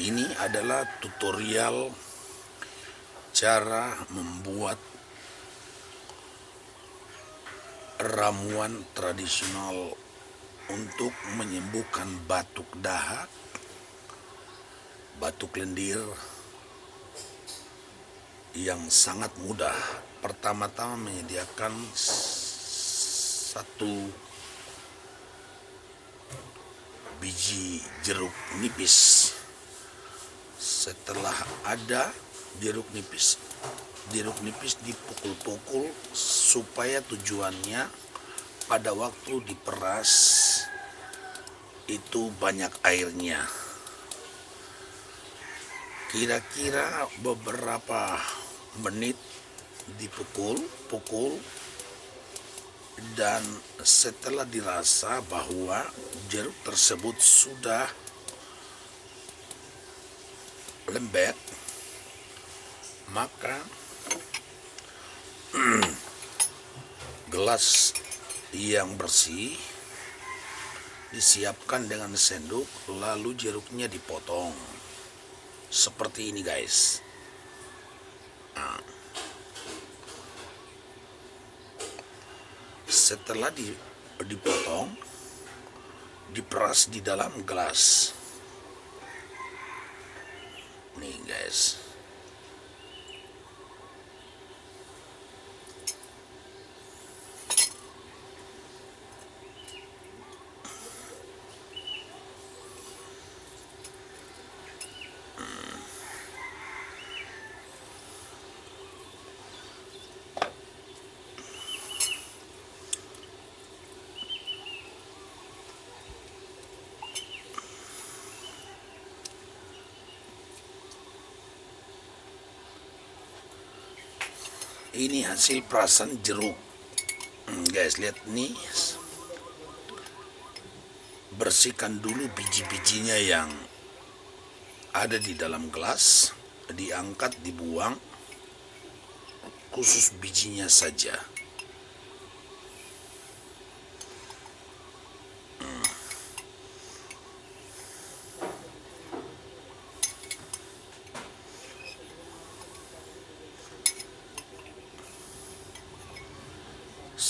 Ini adalah tutorial cara membuat ramuan tradisional untuk menyembuhkan batuk dahak, batuk lendir yang sangat mudah. Pertama-tama menyediakan satu biji jeruk nipis. Setelah ada jeruk nipis dipukul-pukul supaya tujuannya pada waktu diperas itu banyak airnya. Kira-kira beberapa menit dipukul dan setelah dirasa bahwa jeruk tersebut sudah lembek, maka gelas yang bersih disiapkan dengan sendok, lalu jeruknya dipotong seperti ini guys. Setelah dipotong, diperas di dalam gelas. Nih guys. Ini hasil perasan jeruk. Guys, lihat nih. Bersihkan dulu biji-bijinya yang ada di dalam gelas, diangkat, dibuang, khusus bijinya saja.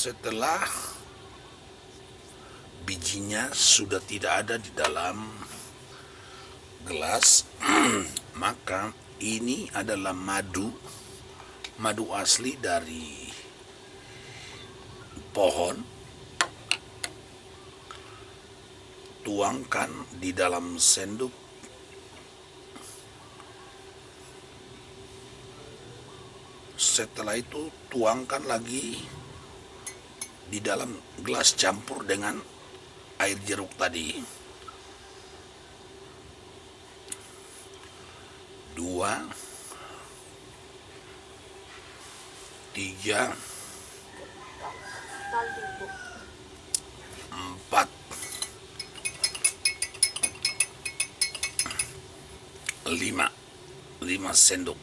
Setelah bijinya sudah tidak ada di dalam gelas, maka ini adalah madu asli dari pohon. Tuangkan di dalam sendok. Setelah itu tuangkan lagi di dalam gelas, campur dengan air jeruk tadi. 2, 3, 4, 5 sendok.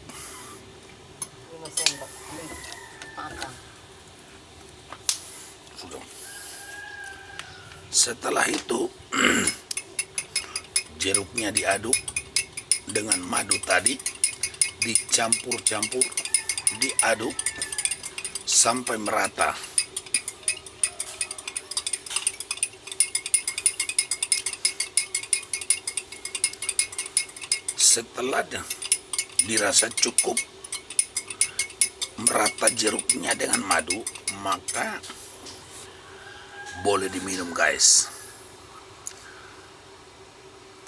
Setelah itu jeruknya diaduk dengan madu tadi, dicampur-campur, diaduk sampai merata. Setelah dirasa cukup merata jeruknya dengan madu, maka boleh diminum guys.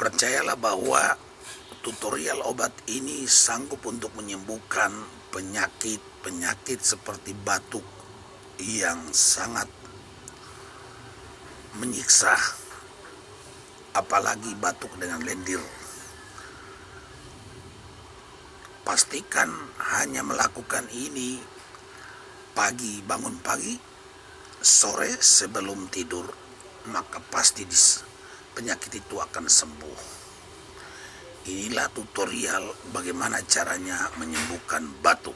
Percayalah bahwa tutorial obat ini sanggup untuk menyembuhkan penyakit seperti batuk yang sangat menyiksa, apalagi batuk dengan lendir. Pastikan hanya melakukan ini pagi, bangun pagi, sore sebelum tidur, maka pasti penyakit itu akan sembuh. Inilah tutorial bagaimana caranya menyembuhkan batuk.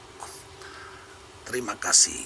Terima kasih.